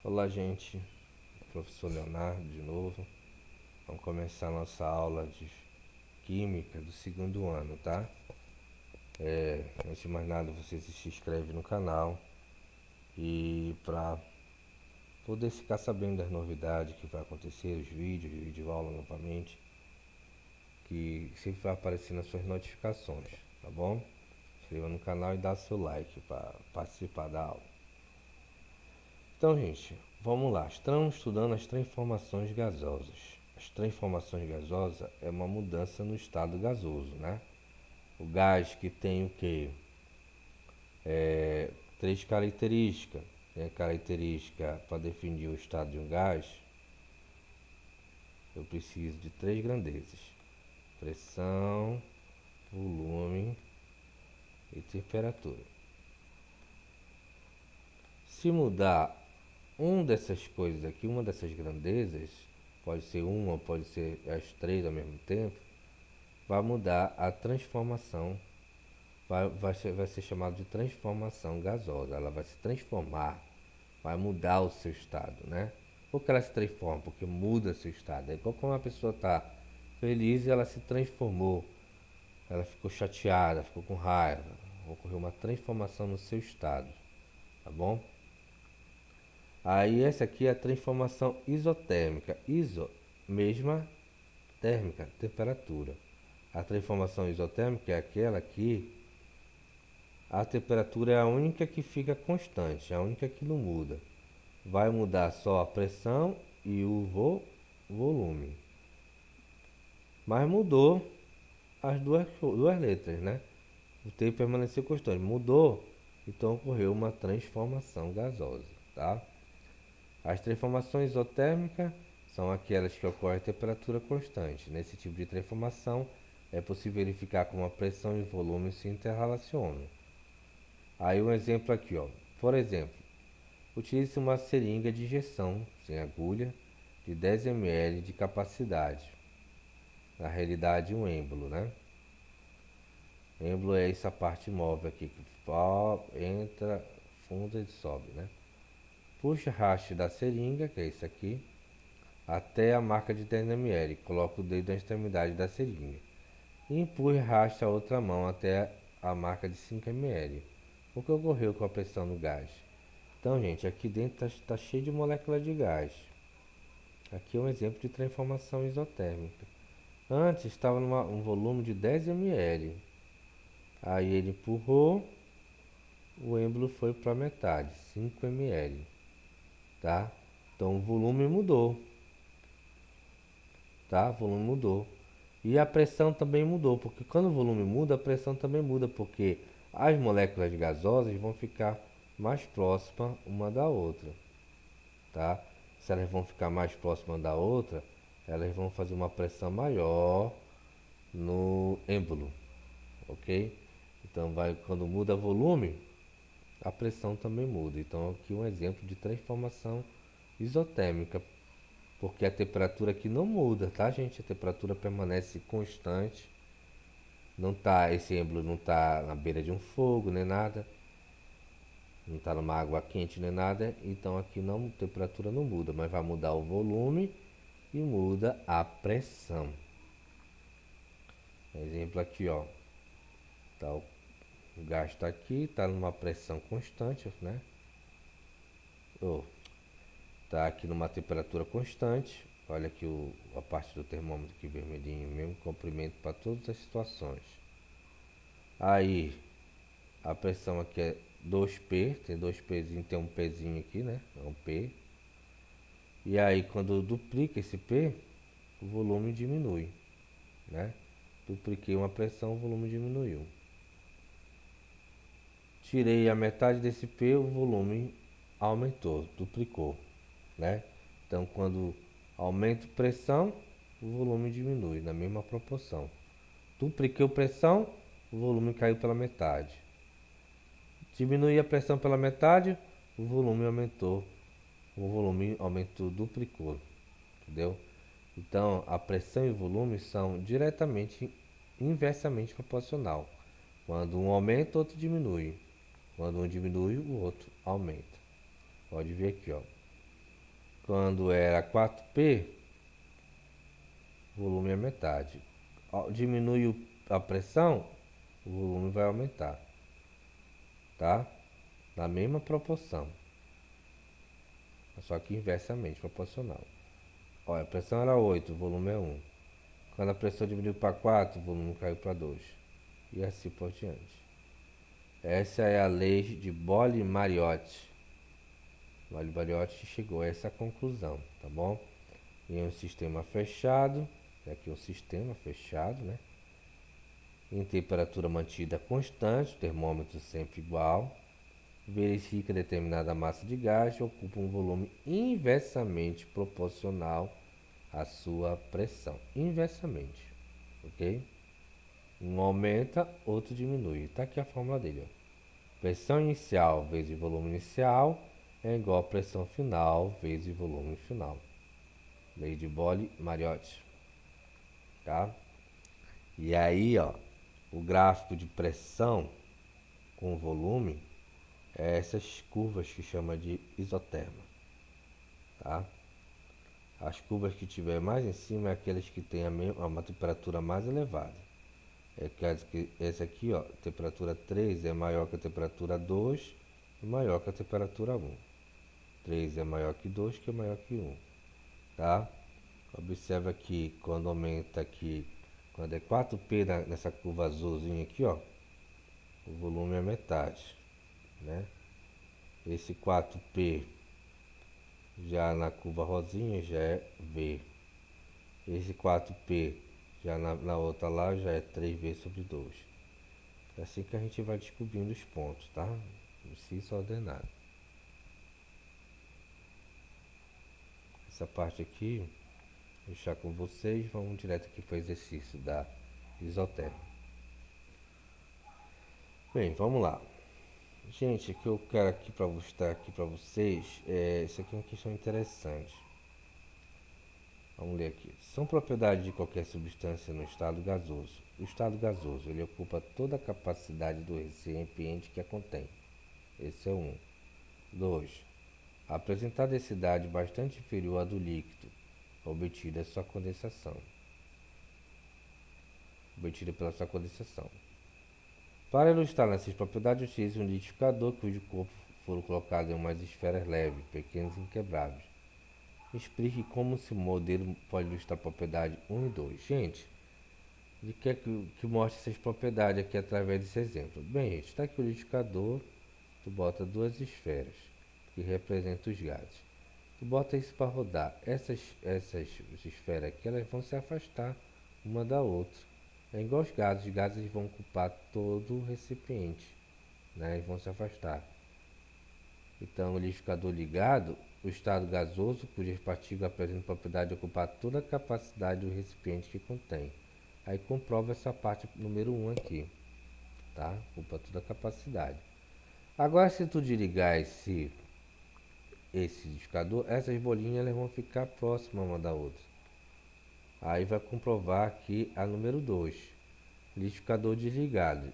Olá, gente. Professor Leonardo de novo. Vamos começar nossa aula de Química do segundo ano, tá? Antes de mais nada, você se inscreve no canal e para poder ficar sabendo das novidades que vai acontecer, os vídeos, vídeo aula novamente, que sempre vai aparecer nas suas notificações, tá bom? Inscreva no canal e dá seu like para participar da aula. Então, gente, vamos lá. Estamos estudando as transformações gasosas. As transformações gasosas é uma mudança no estado gasoso, né? O gás que tem o quê? Três características. Tem a característica para definir o estado de um gás. Eu preciso de três grandezas: pressão, volume e temperatura. Se mudar dessas coisas aqui, uma dessas grandezas, pode ser uma, pode ser as três ao mesmo tempo, vai mudar a transformação, vai ser chamado de transformação gasosa. Ela vai se transformar, vai mudar o seu estado, né? Por que ela se transforma? Porque muda seu estado. É igual quando uma pessoa está feliz e ela se transformou, ela ficou chateada, ficou com raiva, ocorreu uma transformação no seu estado, tá bom? Aí essa aqui é a transformação isotérmica. Mesma térmica, temperatura. A transformação isotérmica é aquela que a temperatura é a única que fica constante, é a única que não muda. Vai mudar só a pressão e o volume. Mas mudou as duas letras, né? O tempo permaneceu constante. Mudou, então ocorreu uma transformação gasosa, tá? As transformações isotérmicas são aquelas que ocorrem a temperatura constante. Nesse tipo de transformação, é possível verificar como a pressão e o volume se interrelacionam. Aí um exemplo aqui, ó. Por exemplo, utilize uma seringa de injeção sem agulha de 10 ml de capacidade. Na realidade, um êmbolo, né? Êmbolo é essa parte móvel aqui que entra, funda e sobe, né? Puxa a haste da seringa, que é isso aqui, até a marca de 10 ml. Coloque o dedo na extremidade da seringa e empurre a haste a outra mão até a marca de 5 ml. O que ocorreu com a pressão no gás? Então, gente, aqui dentro está cheio de moléculas de gás. Aqui é um exemplo de transformação isotérmica. Antes estava um volume de 10 ml. Aí ele empurrou, o êmbolo foi para metade, 5 ml, tá? Então o volume mudou, tá? O volume mudou. E a pressão também mudou, porque quando o volume muda, a pressão também muda, porque as moléculas gasosas vão ficar mais próximas uma da outra, tá? Se elas vão ficar mais próximas da outra, elas vão fazer uma pressão maior no êmbolo, ok? Então quando muda o volume, a pressão também muda. Então aqui um exemplo de transformação isotérmica, porque a temperatura aqui não muda, tá, gente? A temperatura permanece constante. Não tá, esse êmbolo não está na beira de um fogo nem nada, não está numa água quente nem nada, então aqui não, a temperatura não muda, mas vai mudar o volume e muda a pressão. Exemplo aqui, ó, tá, o gás está aqui, está numa pressão constante, né? Tá aqui numa temperatura constante. Olha aqui a parte do termômetro aqui vermelhinho, mesmo comprimento para todas as situações. Aí a pressão aqui é 2P, tem dois Pzinho, tem um Pzinho aqui, né? É um P. E aí quando duplica esse P, o volume diminui, né? Dupliquei uma pressão, o volume diminuiu. Tirei a metade desse P, o volume aumentou, duplicou, né? Então quando aumento pressão, o volume diminui na mesma proporção. Dupliquei a pressão, o volume caiu pela metade. Diminui a pressão pela metade, o volume aumentou. O volume aumentou, duplicou, entendeu? Então, a pressão e o volume são diretamente, inversamente proporcional. Quando um aumenta, o outro diminui. Quando um diminui, o outro aumenta. Pode ver aqui, ó. quando era 4P, o volume é metade. Diminui a pressão, o volume vai aumentar, tá? Na mesma proporção, só que inversamente proporcional. Olha, a pressão era 8, o volume é 1. Quando a pressão diminuiu para 4, o volume caiu para 2. E assim por diante. Essa é a lei de Boyle-Mariotti. Boyle-Mariotti chegou a essa conclusão, tá bom? Em um sistema fechado, aqui é um sistema fechado, né? Em temperatura mantida constante, termômetro sempre igual, verifica determinada massa de gás ocupa um volume inversamente proporcional à sua pressão. Inversamente, ok? Um aumenta, outro diminui. Está aqui a fórmula dele. Ó. Pressão inicial vezes volume inicial é igual a pressão final vezes volume final. Lei de Boyle-Mariotti. Tá? E aí, ó, o gráfico de pressão com volume é essas curvas que chama de isoterma. Tá? As curvas que tiver mais em cima é aquelas que têm uma temperatura mais elevada. Essa aqui, ó, temperatura 3 é maior que a temperatura 2 e maior que a temperatura 1. 3 é maior que 2, que é maior que 1. Tá? Observa que quando aumenta aqui, quando é 4P nessa curva azulzinha aqui, ó, o volume é metade, né? Esse 4P já na curva rosinha já é V. Esse 4P já na outra lá já é 3V sobre 2. É assim que a gente vai descobrindo os pontos, tá? Isso ordenado. Essa parte aqui, vou deixar com vocês. Vamos direto aqui para o exercício da isoterma. Bem, vamos lá. Gente, o que eu quero aqui para mostrar aqui para vocês isso aqui é uma questão interessante. Vamos ler aqui. São propriedades de qualquer substância no estado gasoso. O estado gasoso, ele ocupa toda a capacidade do recipiente que a contém. Esse é um. 2. Apresentar densidade bastante inferior à do líquido, obtida pela sua condensação. Para ilustrar essas propriedades, utilize um liquidificador cujo corpo for colocado em umas esferas leves, pequenas e inquebráveis. Explique como esse modelo pode ilustrar a propriedade 1 e 2. Gente, ele quer que mostre essas propriedades aqui através desse exemplo. Bem, gente, está aqui o liquidificador, tu bota duas esferas, que representam os gases. Tu bota isso para rodar. Essas esferas aqui, elas vão se afastar uma da outra. É igual os gases vão ocupar todo o recipiente, né? Eles vão se afastar. Então, o liquidificador ligado, o estado gasoso, cujas partículas apresentam propriedade de ocupar toda a capacidade do recipiente que contém. Aí comprova essa parte número 1 aqui, tá? Ocupa toda a capacidade. Agora, se tu desligar esse liquidificador, essas bolinhas elas vão ficar próximas uma da outra. Aí vai comprovar aqui a número 2, liquidificador desligado.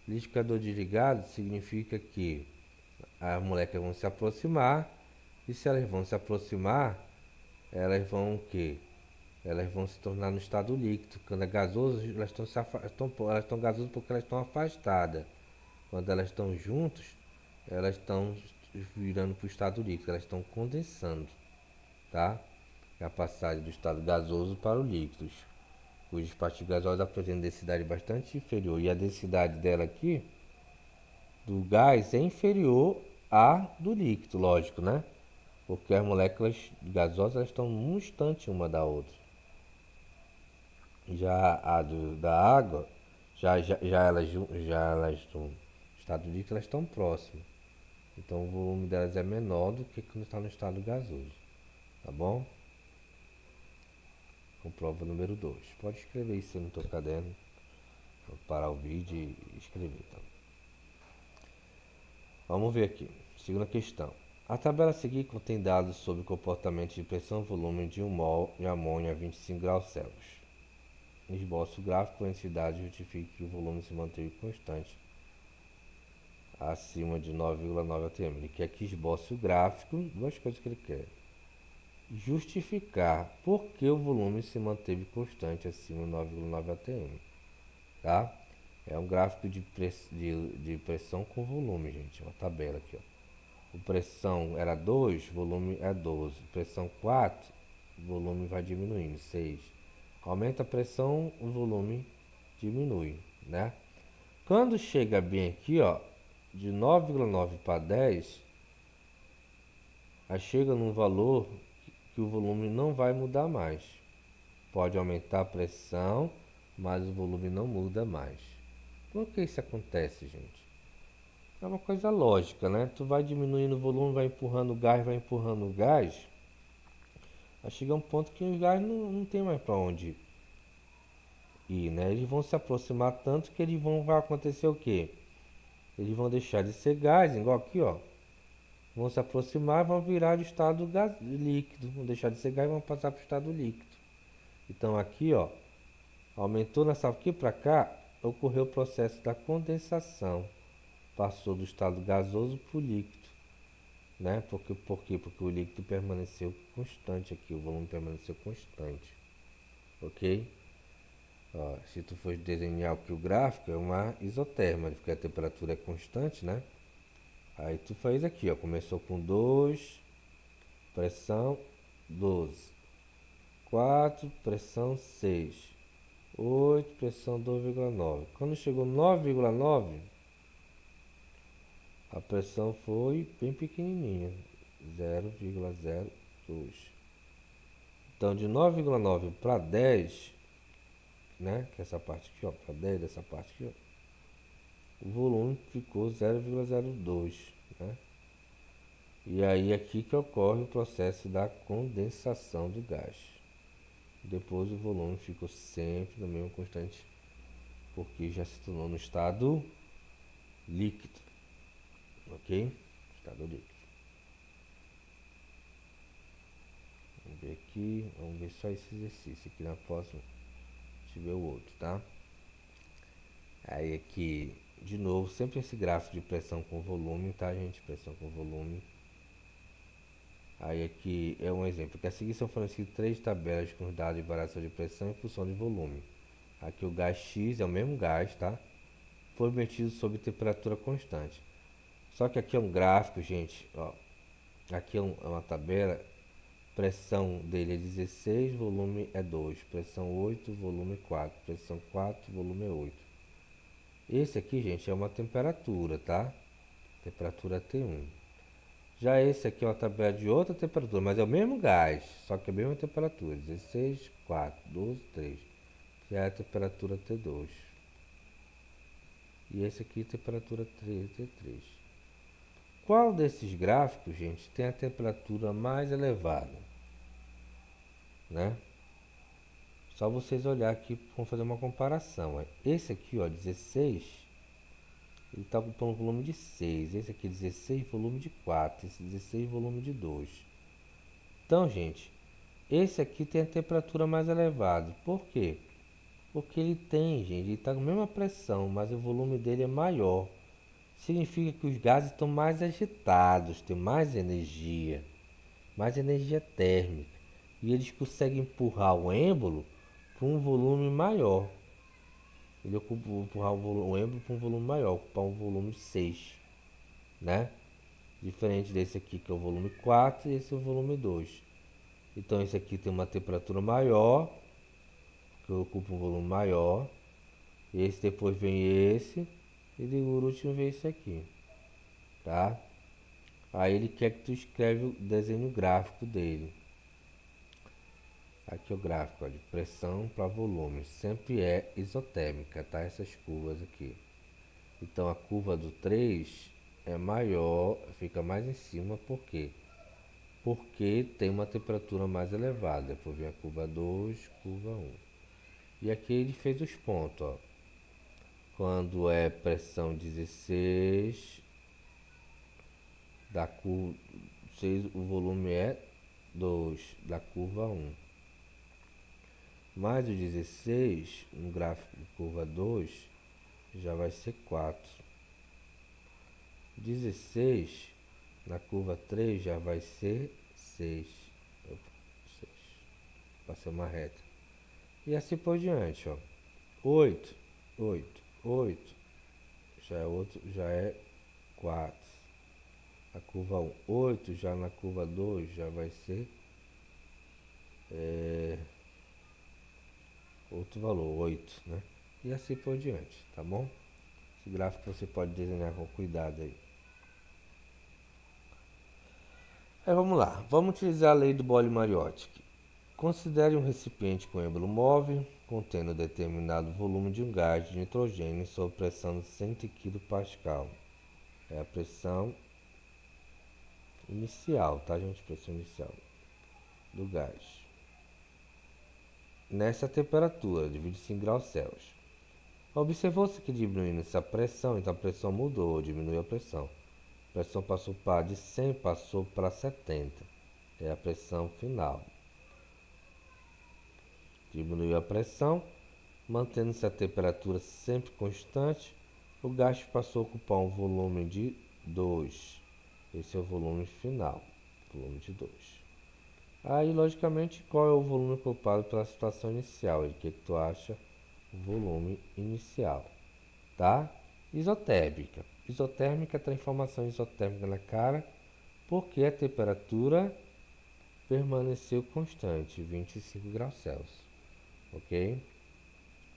Liquidificador desligado significa que as moléculas vão se aproximar, e se elas vão se aproximar, elas vão o quê? Elas vão se tornar no estado líquido. Quando é gasoso, elas estão gasosas porque elas estão afastadas. Quando elas estão juntas, elas estão virando para o estado líquido, elas estão condensando, tá? É a passagem do estado gasoso para o líquido, cujas partículas gasosas apresentam densidade bastante inferior. E a densidade dela aqui, do gás, é inferior à do líquido, lógico, né? Porque as moléculas gasosas elas estão num instante uma da outra. Já a da água, já elas no estado líquido, elas estão próximas. Então o volume delas é menor do que quando está no estado gasoso. Tá bom? Comprova número 2. Pode escrever isso no teu caderno. Vou parar o vídeo e escrever. Tá? Vamos ver aqui. Segunda questão. A tabela a seguir contém dados sobre o comportamento de pressão e volume de 1 mol de amônia a 25 graus Celsius. Esboço gráfico com densidade justifica que o volume se manteve constante acima de 9,9 atm. Ele quer que esboce o gráfico, duas coisas que ele quer. justificar por que o volume se manteve constante acima de 9,9 atm, tá? É um gráfico de pressão com volume, gente. Uma tabela aqui, ó. O pressão era 2, volume é 12. Pressão 4, volume vai diminuindo, 6. Aumenta a pressão, o volume diminui, né? Quando chega bem aqui, ó, de 9,9 para 10, aí chega num valor que o volume não vai mudar mais. Pode aumentar a pressão, mas o volume não muda mais. Por que isso acontece, gente? É uma coisa lógica, né? Tu vai diminuindo o volume, vai empurrando o gás. Aí chega um ponto que o gás não tem mais para onde ir, né? Eles vão se aproximar tanto que vai acontecer o quê? Eles vão deixar de ser gás, igual aqui, ó. Vão se aproximar e vão virar de estado líquido. Vão deixar de ser gás e vão passar para o estado líquido. Então aqui, ó, aumentou nessa aqui para cá, ocorreu o processo da condensação. Passou do estado gasoso para o líquido, né? Por quê? Porque o líquido permaneceu constante aqui, o volume permaneceu constante, ok? Ó, se tu for desenhar aqui o gráfico, é uma isoterma, porque a temperatura é constante, né? Aí tu faz aqui, ó, começou com 2, pressão 12, 4, pressão 6, 8, pressão 2,9. Quando chegou 9,9, a pressão foi bem pequenininha, 0,02. Então de 9,9 para 10, né, que é essa parte aqui, ó, para 10 dessa parte aqui, ó, o volume ficou 0,02, né? E aí aqui que ocorre o processo da condensação do gás. Depois o volume ficou sempre no mesmo constante, porque já se tornou no estado líquido, ok? Estado líquido. Vamos ver aqui, vamos ver só esse exercício aqui na próxima, tiver o outro, tá? Aí aqui, de novo, sempre esse gráfico de pressão com volume, tá, gente? Pressão com volume. Aí aqui é um exemplo, que a seguir são fornecidas 3 tabelas com os dados de variação de pressão em função de volume. Aqui o gás X é o mesmo gás, tá? Foi metido sob temperatura constante. Só que aqui é um gráfico, gente, ó. Aqui é uma tabela, pressão dele é 16, volume é 2, pressão 8, volume 4, pressão 4, volume é 8. Esse aqui, gente, é uma temperatura, tá? Temperatura T1. Já esse aqui é uma tabela de outra temperatura, mas é o mesmo gás, só que é a mesma temperatura, 16, 4, 12, 3, que é a temperatura T2. E esse aqui é a temperatura T3. Qual desses gráficos, gente, tem a temperatura mais elevada? Né? Só vocês olhar aqui, vamos fazer uma comparação. Esse aqui, ó, 16, ele está ocupando volume de 6. Esse aqui, 16, volume de 4. Esse 16, volume de 2. Então, gente, esse aqui tem a temperatura mais elevada. Por quê? Porque ele tem, gente, ele está com a mesma pressão, mas o volume dele é maior. Significa que os gases estão mais agitados, têm mais energia térmica. E eles conseguem empurrar o êmbolo para um volume maior. Ele ocupa empurrar o êmbolo para um volume maior, ocupar um volume 6, né? Diferente desse aqui que é o volume 4 e esse é o volume 2. Então esse aqui tem uma temperatura maior, que ocupa um volume maior. Esse depois vem esse e por último vem esse aqui, tá? Aí ele quer que tu escreve o desenho gráfico dele. Aqui o gráfico, ó, de pressão para volume, sempre é isotérmica, tá? Essas curvas aqui. Então a curva do 3 é maior, fica mais em cima, por quê? Porque tem uma temperatura mais elevada. Depois vem a curva 2, curva 1. E aqui ele fez os pontos, ó. Quando é pressão 16, da curva 6, o volume é 2, da curva 1. Mais o 16, no gráfico de curva 2, já vai ser 4. 16, na curva 3, já vai ser 6. para ser uma reta. E assim por diante, ó. 8, 8, 8, já é 4. A curva 1, 8, já na curva 2 já vai ser outro valor, 8, né? E assim por diante, tá bom? Esse gráfico você pode desenhar com cuidado aí. Aí vamos lá, vamos utilizar a lei do Boole-Mariotti. Considere um recipiente com êmbolo móvel, contendo determinado volume de um gás de nitrogênio sob pressão de 100 kPa. É a pressão inicial, tá, gente? Pressão inicial do gás. Nessa temperatura, divide-se em graus Celsius. Observou-se que diminuindo essa pressão, então a pressão mudou, diminuiu a pressão. A pressão passou de 100, passou para 70. É a pressão final. Diminuiu a pressão, mantendo-se a temperatura sempre constante, o gás passou a ocupar um volume de 2. Esse é o volume final, volume de 2. Aí, logicamente, qual é o volume ocupado pela situação inicial? O que tu acha? O volume inicial, tá? Isotérmica. Isotérmica, transformação isotérmica na cara, porque a temperatura permaneceu constante, 25 graus Celsius, ok?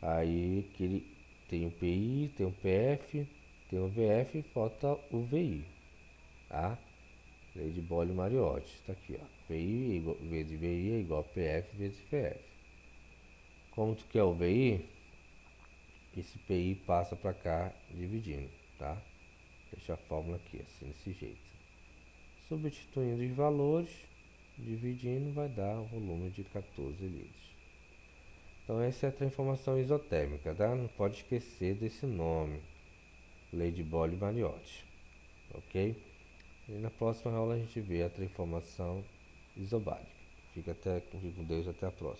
Aí que ele tem o PI, tem o PF, tem o VF, falta o VI, tá? Lei de Boole-Mariotti, está aqui, ó. VI vezes VI é igual a PF vezes VF. Como tu quer o VI, esse PI passa para cá dividindo, tá? Deixa a fórmula aqui, assim, desse jeito. Substituindo os valores, dividindo, vai dar o volume de 14 litros. Então essa é a transformação isotérmica, tá? Não pode esquecer desse nome, Lei de Boole-Mariotti, ok? E na próxima aula a gente vê a transformação isobárica. Fica com Deus, até a próxima.